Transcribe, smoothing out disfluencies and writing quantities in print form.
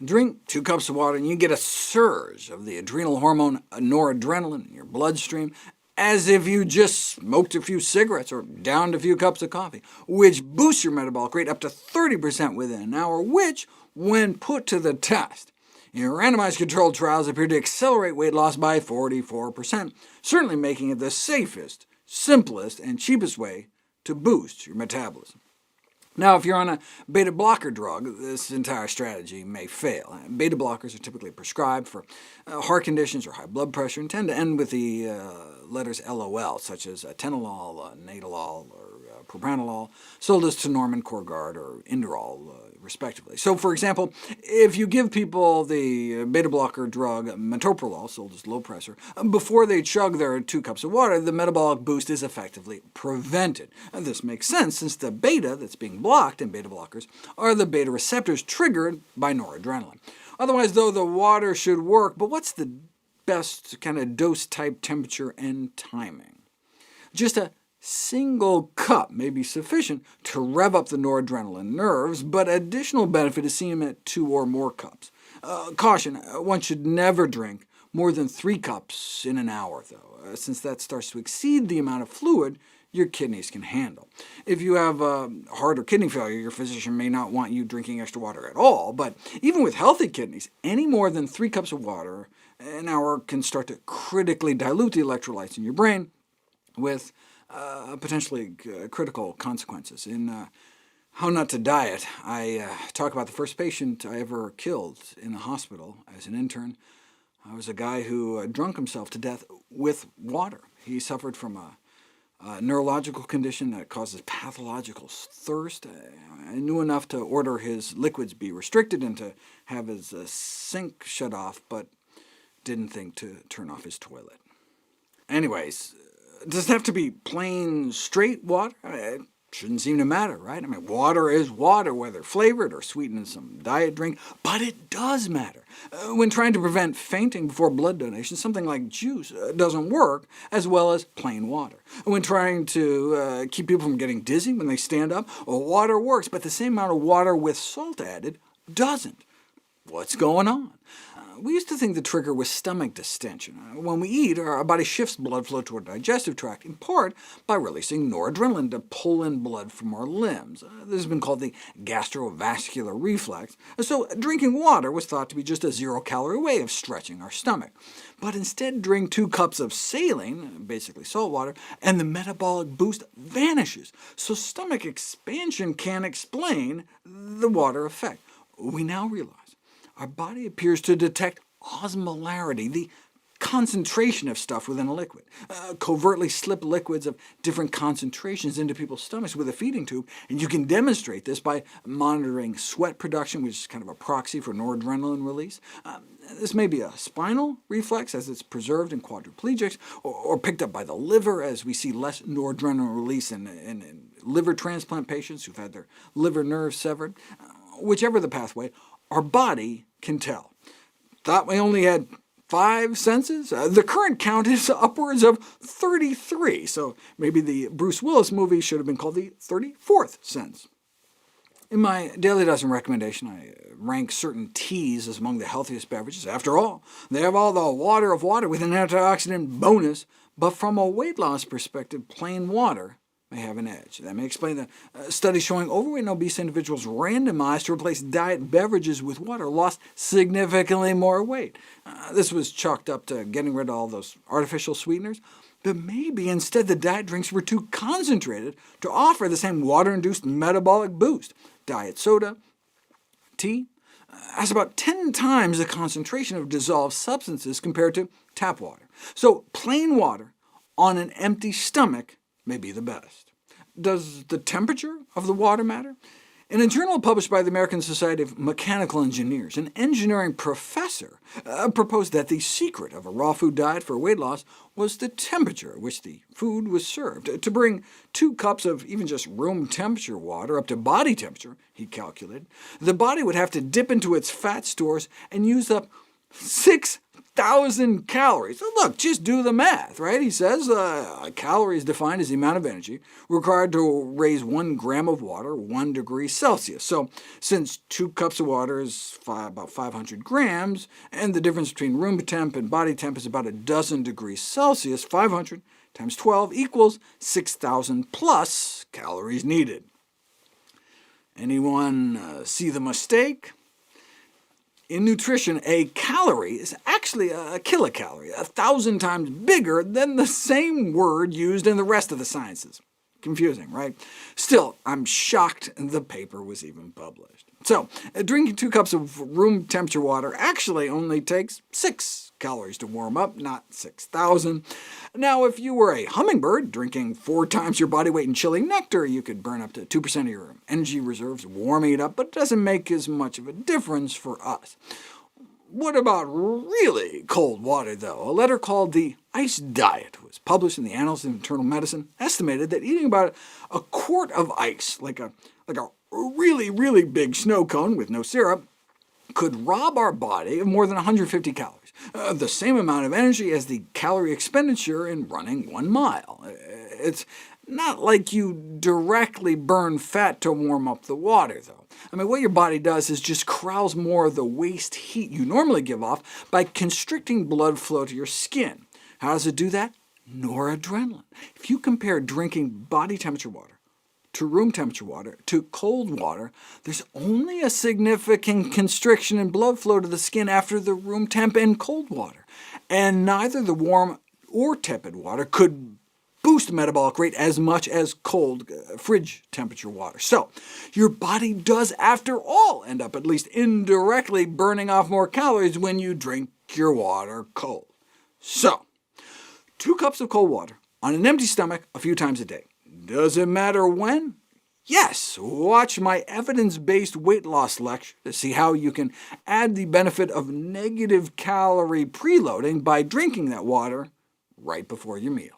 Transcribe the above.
Drink 2 cups of water and you get a surge of the adrenal hormone noradrenaline in your bloodstream, as if you just smoked a few cigarettes or downed a few cups of coffee, which boosts your metabolic rate up to 30% within an hour, which, when put to the test, in randomized controlled trials appeared to accelerate weight loss by 44%, certainly making it the safest, simplest, and cheapest way to boost your metabolism. Now, if you're on a beta blocker drug, this entire strategy may fail. Beta blockers are typically prescribed for heart conditions or high blood pressure, and tend to end with the letters LOL, such as atenolol, nadolol, or propranolol, sold as Tenormin, Corgard, or Inderol, respectively. So, for example, if you give people the beta blocker drug metoprolol, sold as low pressure, before they chug their 2 cups of water, the metabolic boost is effectively prevented. And this makes sense, since the beta that's being blocked in beta blockers are the beta receptors triggered by noradrenaline. Otherwise, though, the water should work, but what's the best kind of dose type, temperature, and timing? Just a single cup may be sufficient to rev up the noradrenaline nerves, but additional benefit is seen at 2 or more cups. Caution, one should never drink more than 3 cups in an hour, though, since that starts to exceed the amount of fluid your kidneys can handle. If you have heart or kidney failure, your physician may not want you drinking extra water at all, but even with healthy kidneys, any more than 3 cups of water an hour can start to critically dilute the electrolytes in your brain, with potentially critical consequences. In How Not to Diet, I talk about the first patient I ever killed in a hospital as an intern. I was a guy who drunk himself to death with water. He suffered from a neurological condition that causes pathological thirst. I knew enough to order his liquids be restricted and to have his sink shut off, but didn't think to turn off his toilet. Anyways, does it have to be plain, straight water? It shouldn't seem to matter, right? I mean, water is water, whether flavored or sweetened in some diet drink, but it does matter. When trying to prevent fainting before blood donation, something like juice doesn't work as well as plain water. When trying to keep people from getting dizzy when they stand up, water works, but the same amount of water with salt added doesn't. What's going on? We used to think the trigger was stomach distension. When we eat, our body shifts blood flow toward the digestive tract, in part by releasing noradrenaline to pull in blood from our limbs. This has been called the gastrovascular reflex, so drinking water was thought to be just a 0-calorie way of stretching our stomach. But instead, drink 2 cups of saline, basically salt water, and the metabolic boost vanishes, so stomach expansion can explain the water effect. We now realize our body appears to detect osmolarity, the concentration of stuff within a liquid. Covertly slip liquids of different concentrations into people's stomachs with a feeding tube, and you can demonstrate this by monitoring sweat production, which is kind of a proxy for noradrenaline release. This may be a spinal reflex, as it's preserved in quadriplegics, or picked up by the liver, as we see less noradrenaline release in liver transplant patients who've had their liver nerves severed. Whichever the pathway, our body can tell. Thought we only had 5 senses? The current count is upwards of 33, so maybe the Bruce Willis movie should have been called the 34th sense. In my Daily Dozen recommendation, I rank certain teas as among the healthiest beverages. After all, they have all the water of water with an antioxidant bonus, but from a weight loss perspective, plain water may have an edge. That may explain the study showing overweight and obese individuals randomized to replace diet beverages with water lost significantly more weight. This was chalked up to getting rid of all those artificial sweeteners, but maybe instead the diet drinks were too concentrated to offer the same water-induced metabolic boost. Diet soda, tea, has about 10 times the concentration of dissolved substances compared to tap water. So plain water on an empty stomach may be the best. Does the temperature of the water matter? In a journal published by the American Society of Mechanical Engineers, an engineering professor proposed that the secret of a raw food diet for weight loss was the temperature at which the food was served. To bring 2 cups of even just room temperature water up to body temperature, he calculated, the body would have to dip into its fat stores and use up 6,000 calories. So look, just do the math, right? He says a calorie is defined as the amount of energy required to raise 1 gram of water 1 degree Celsius. So since 2 cups of water is about 500 grams, and the difference between room temp and body temp is about a dozen degrees Celsius, 500 times 12 equals 6,000 plus calories needed. Anyone see the mistake? In nutrition, a calorie is actually a kilocalorie, 1,000 times bigger than the same word used in the rest of the sciences. Confusing, right? Still, I'm shocked the paper was even published. So, drinking 2 cups of room temperature water actually only takes 6 calories to warm up, not 6,000. Now, if you were a hummingbird drinking 4 times your body weight in chili nectar, you could burn up to 2% of your energy reserves warming it up, but it doesn't make as much of a difference for us. What about really cold water, though? A letter called The Ice Diet was published in the Annals of Internal Medicine, estimated that eating about a quart of ice, like a really, really big snow cone with no syrup, could rob our body of more than 150 calories, the same amount of energy as the calorie expenditure in running 1 mile. It's not like you directly burn fat to warm up the water, though. I mean, what your body does is just corrals more of the waste heat you normally give off by constricting blood flow to your skin. How does it do that? Noradrenaline. If you compare drinking body temperature water to room temperature water to cold water, there's only a significant constriction in blood flow to the skin after the room temp and cold water, and neither the warm or tepid water could boost metabolic rate as much as cold fridge temperature water. So your body does, after all, end up at least indirectly burning off more calories when you drink your water cold. So 2 cups of cold water on an empty stomach a few times a day. Does it matter when? Yes. Watch my evidence-based weight loss lecture to see how you can add the benefit of negative calorie preloading by drinking that water right before your meals.